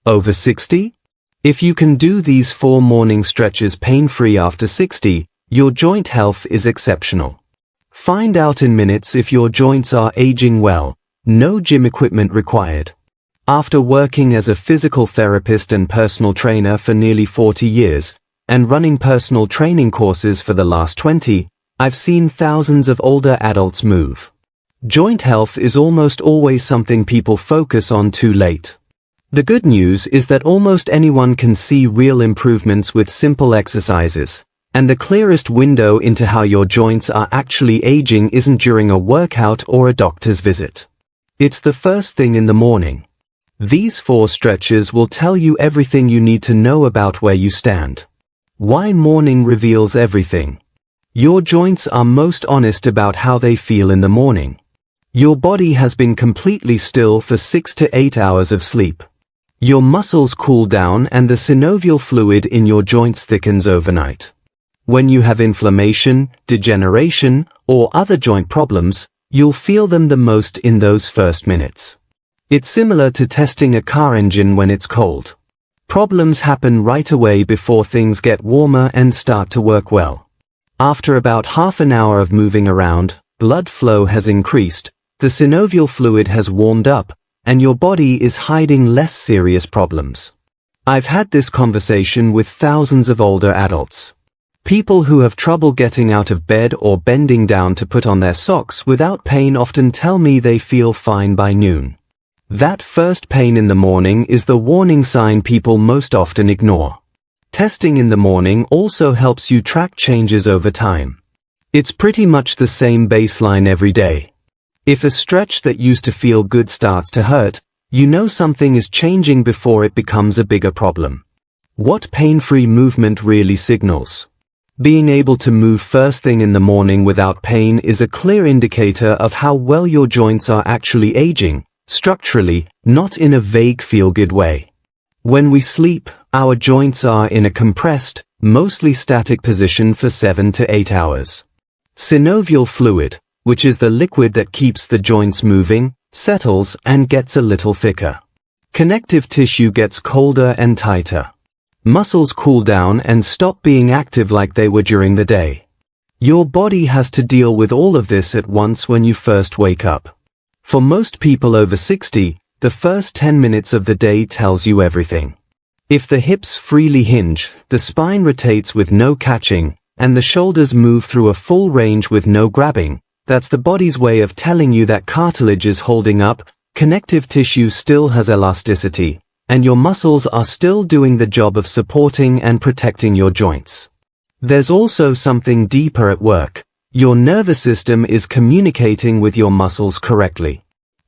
Over 60? If you can do these 4 morning stretches pain-free after 60, your joint health is exceptional. Find out in minutes if your joints are aging well. No gym equipment required. After working as a physical therapist and personal trainer for nearly 40 years, and running personal training courses for the last 20, I've seen thousands of older adults move. Joint health is almost always something people focus on too late. The good news is that almost anyone can see real improvements with simple exercises, and the clearest window into how your joints are actually aging isn't during a workout or a doctor's visit. It's the first thing in the morning. These 4 stretches will tell you everything you need to know about where you stand. Why morning reveals everything. Your joints are most honest about how they feel in the morning. Your body has been completely still for 6 to 8 hours of sleep. Your muscles cool down and the synovial fluid in your joints thickens overnight. When you have inflammation, degeneration, or other joint problems, you'll feel them the most in those first minutes. It's similar to testing a car engine when it's cold. Problems happen right away before things get warmer and start to work well. After about half an hour of moving around, blood flow has increased, the synovial fluid has warmed up, and your body is hiding less serious problems. I've had this conversation with thousands of older adults. People who have trouble getting out of bed or bending down to put on their socks without pain often tell me they feel fine by noon. That first pain in the morning is the warning sign people most often ignore. Testing in the morning also helps you track changes over time. It's pretty much the same baseline every day. If a stretch that used to feel good starts to hurt, you know something is changing before it becomes a bigger problem. What pain-free movement really signals? Being able to move first thing in the morning without pain is a clear indicator of how well your joints are actually aging, structurally, not in a vague feel-good way. When we sleep, our joints are in a compressed, mostly static position for 7 to 8 hours. Synovial fluid, which is the liquid that keeps the joints moving, settles and gets a little thicker. Connective tissue gets colder and tighter. Muscles cool down and stop being active like they were during the day. Your body has to deal with all of this at once when you first wake up. For most people over 60, the first 10 minutes of the day tells you everything. If the hips freely hinge, the spine rotates with no catching, and the shoulders move through a full range with no grabbing, that's the body's way of telling you that cartilage is holding up, connective tissue still has elasticity, and your muscles are still doing the job of supporting and protecting your joints. There's also something deeper at work. Your nervous system is communicating with your muscles correctly.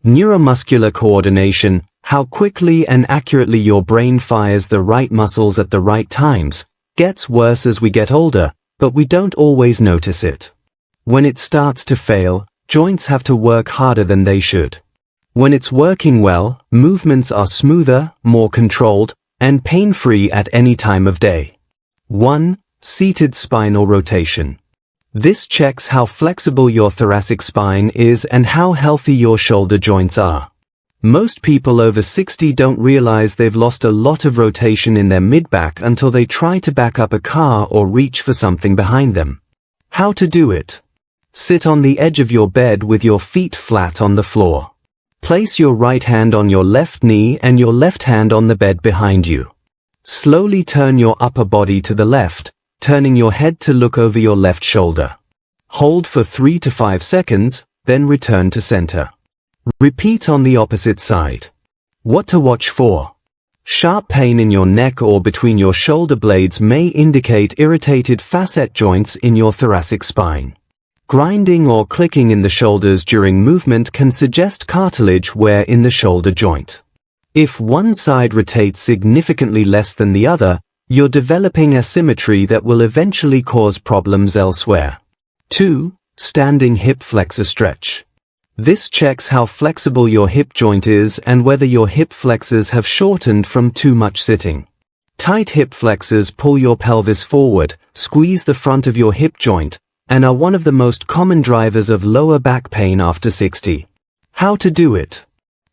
Neuromuscular coordination, how quickly and accurately your brain fires the right muscles at the right times, gets worse as we get older, but we don't always notice it. When it starts to fail, joints have to work harder than they should. When it's working well, movements are smoother, more controlled, and pain-free at any time of day. 1. Seated spinal rotation. This checks how flexible your thoracic spine is and how healthy your shoulder joints are. Most people over 60 don't realize they've lost a lot of rotation in their mid-back until they try to back up a car or reach for something behind them. How to do it? Sit on the edge of your bed with your feet flat on the floor. Place your right hand on your left knee and your left hand on the bed behind you. Slowly turn your upper body to the left, turning your head to look over your left shoulder. Hold for 3 to 5 seconds, then return to center. Repeat on the opposite side. What to watch for? Sharp pain in your neck or between your shoulder blades may indicate irritated facet joints in your thoracic spine. Grinding or clicking in the shoulders during movement can suggest cartilage wear in the shoulder joint. If one side rotates significantly less than the other, you're developing asymmetry that will eventually cause problems elsewhere. 2. Standing hip flexor stretch. This checks how flexible your hip joint is and whether your hip flexors have shortened from too much sitting. Tight hip flexors pull your pelvis forward, squeeze the front of your hip joint, and are one of the most common drivers of lower back pain after 60. How to do it?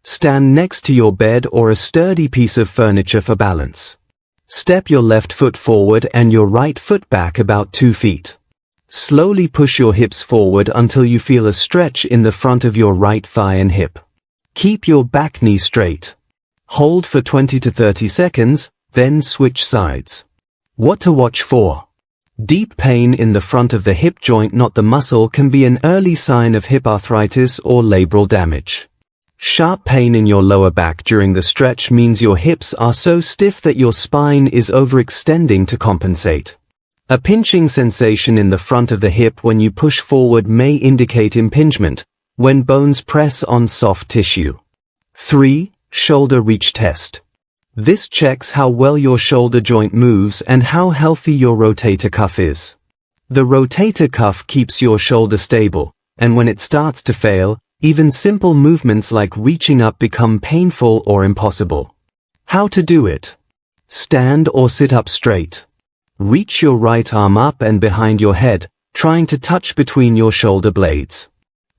Stand next to your bed or a sturdy piece of furniture for balance. Step your left foot forward and your right foot back about 2 feet. Slowly push your hips forward until you feel a stretch in the front of your right thigh and hip. Keep your back knee straight. Hold for 20 to 30 seconds, then switch sides. What to watch for? Deep pain in the front of the hip joint, not the muscle, can be an early sign of hip arthritis or labral damage. Sharp pain in your lower back during the stretch means your hips are so stiff that your spine is overextending to compensate. A pinching sensation in the front of the hip when you push forward may indicate impingement, when bones press on soft tissue. 3. Shoulder reach test. This checks how well your shoulder joint moves and how healthy your rotator cuff is. The rotator cuff keeps your shoulder stable, and when it starts to fail, even simple movements like reaching up become painful or impossible. How to do it? Stand or sit up straight. Reach your right arm up and behind your head, trying to touch between your shoulder blades.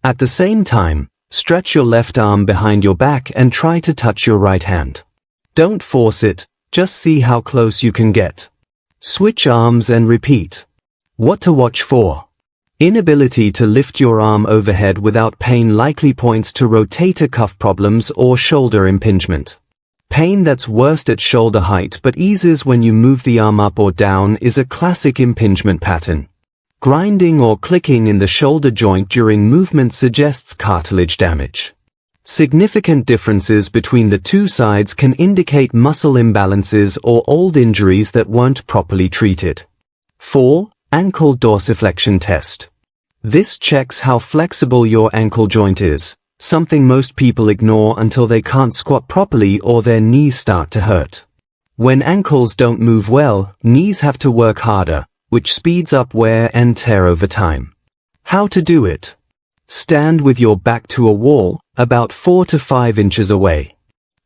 At the same time, stretch your left arm behind your back and try to touch your right hand. Don't force it, just see how close you can get. Switch arms and repeat. What to watch for? Inability to lift your arm overhead without pain likely points to rotator cuff problems or shoulder impingement. Pain that's worst at shoulder height but eases when you move the arm up or down is a classic impingement pattern. Grinding or clicking in the shoulder joint during movement suggests cartilage damage. Significant differences between the two sides can indicate muscle imbalances or old injuries that weren't properly treated. 4. Ankle dorsiflexion test. This checks how flexible your ankle joint is, something most people ignore until they can't squat properly or their knees start to hurt. When ankles don't move well, knees have to work harder, which speeds up wear and tear over time. How to do it? Stand with your back to a wall, about 4 to 5 inches away.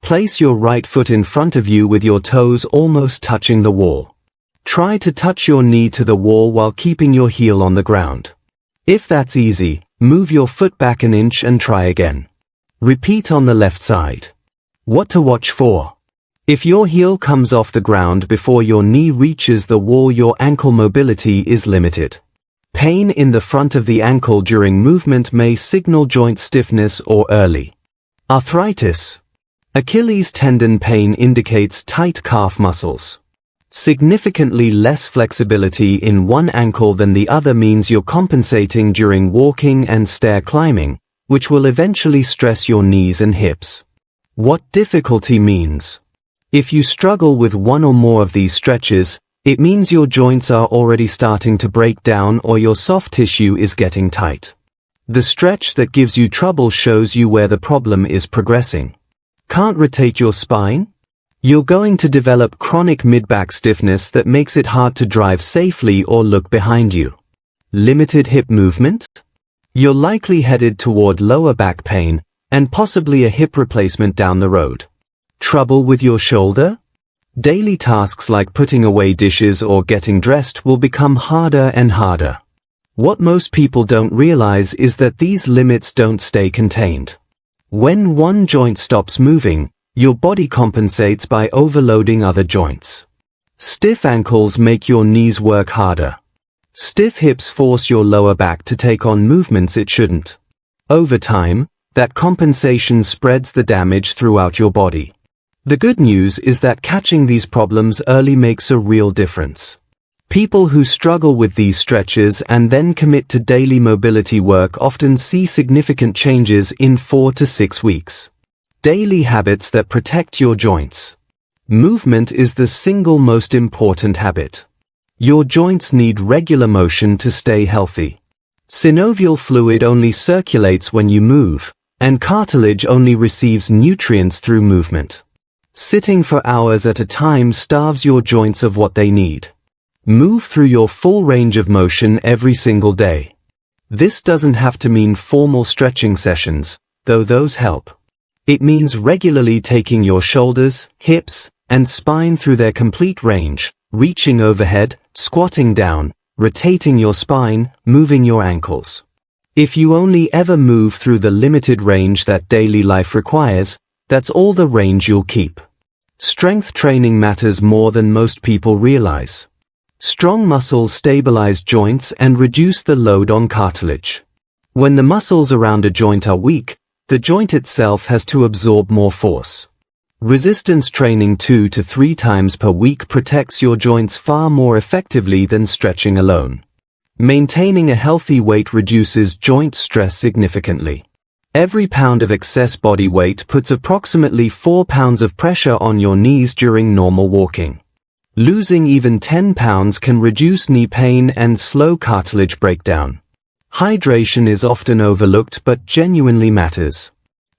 Place your right foot in front of you with your toes almost touching the wall. Try to touch your knee to the wall while keeping your heel on the ground. If that's easy, move your foot back an inch and try again. Repeat on the left side. What to watch for? If your heel comes off the ground before your knee reaches the wall, your ankle mobility is limited. Pain in the front of the ankle during movement may signal joint stiffness or early arthritis. Achilles tendon pain indicates tight calf muscles. Significantly less flexibility in one ankle than the other means you're compensating during walking and stair climbing, which will eventually stress your knees and hips. What difficulty means? If you struggle with one or more of these stretches, it means your joints are already starting to break down or your soft tissue is getting tight. The stretch that gives you trouble shows you where the problem is progressing. Can't rotate your spine? You're going to develop chronic mid-back stiffness that makes it hard to drive safely or look behind you. Limited hip movement? You're likely headed toward lower back pain and possibly a hip replacement down the road. Trouble with your shoulder? Daily tasks like putting away dishes or getting dressed will become harder and harder. What most people don't realize is that these limits don't stay contained. When one joint stops moving, your body compensates by overloading other joints. Stiff ankles make your knees work harder. Stiff hips force your lower back to take on movements it shouldn't. Over time, that compensation spreads the damage throughout your body. The good news is that catching these problems early makes a real difference. People who struggle with these stretches and then commit to daily mobility work often see significant changes in 4 to 6 weeks. Daily habits that protect your joints. Movement is the single most important habit. Your joints need regular motion to stay healthy. Synovial fluid only circulates when you move, and cartilage only receives nutrients through movement. Sitting for hours at a time starves your joints of what they need. Move through your full range of motion every single day. This doesn't have to mean formal stretching sessions, though those help. It means regularly taking your shoulders, hips, and spine through their complete range, reaching overhead, squatting down, rotating your spine, moving your ankles. If you only ever move through the limited range that daily life requires, that's all the range you'll keep. Strength training matters more than most people realize. Strong muscles stabilize joints and reduce the load on cartilage. When the muscles around a joint are weak, the joint itself has to absorb more force. Resistance training 2 to 3 times per week protects your joints far more effectively than stretching alone. Maintaining a healthy weight reduces joint stress significantly. Every pound of excess body weight puts approximately 4 pounds of pressure on your knees during normal walking. Losing even 10 pounds can reduce knee pain and slow cartilage breakdown. Hydration is often overlooked but genuinely matters.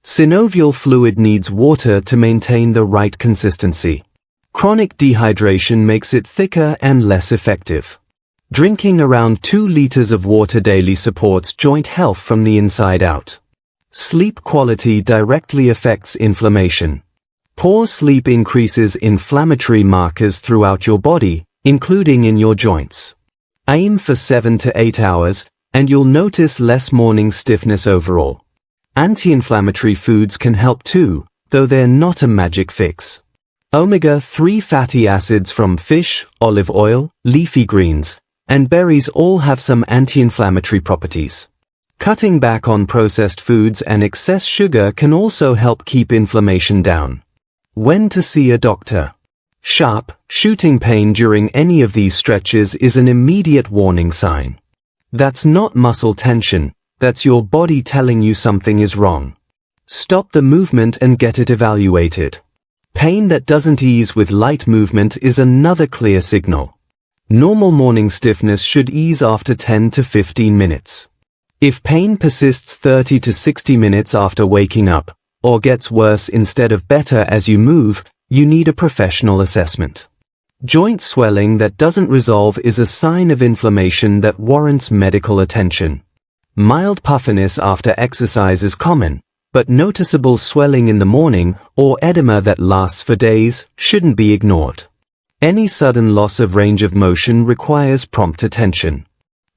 Synovial fluid needs water to maintain the right consistency. Chronic dehydration makes it thicker and less effective. Drinking around 2 liters of water daily supports joint health from the inside out. Sleep quality directly affects inflammation. Poor sleep increases inflammatory markers throughout your body, including in your joints. Aim for 7 to 8 hours, and you'll notice less morning stiffness overall. Anti-inflammatory foods can help too, though they're not a magic fix. Omega-3 fatty acids from fish, olive oil, leafy greens, and berries all have some anti-inflammatory properties. Cutting back on processed foods and excess sugar can also help keep inflammation down. When to see a doctor? Sharp, shooting pain during any of these stretches is an immediate warning sign. That's not muscle tension, that's your body telling you something is wrong. Stop the movement and get it evaluated. Pain that doesn't ease with light movement is another clear signal. Normal morning stiffness should ease after 10 to 15 minutes. If pain persists 30 to 60 minutes after waking up, or gets worse instead of better as you move, you need a professional assessment. Joint swelling that doesn't resolve is a sign of inflammation that warrants medical attention. Mild puffiness after exercise is common, but noticeable swelling in the morning or edema that lasts for days shouldn't be ignored. Any sudden loss of range of motion requires prompt attention.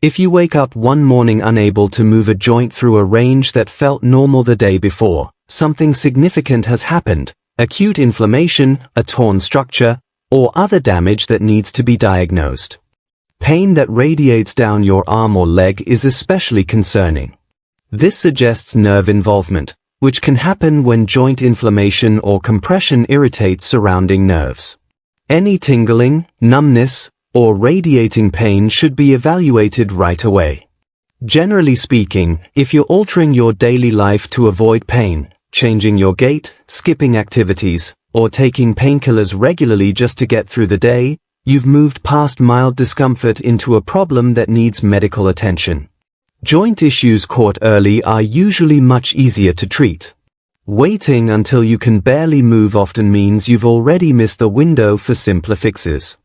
If you wake up one morning unable to move a joint through a range that felt normal the day before, something significant has happened: acute inflammation, a torn structure, or other damage that needs to be diagnosed. Pain that radiates down your arm or leg is especially concerning. This suggests nerve involvement, which can happen when joint inflammation or compression irritates surrounding nerves. Any tingling, numbness, or radiating pain should be evaluated right away. Generally speaking, if you're altering your daily life to avoid pain, changing your gait, skipping activities, or taking painkillers regularly just to get through the day, you've moved past mild discomfort into a problem that needs medical attention. Joint issues caught early are usually much easier to treat. Waiting until you can barely move often means you've already missed the window for simpler fixes.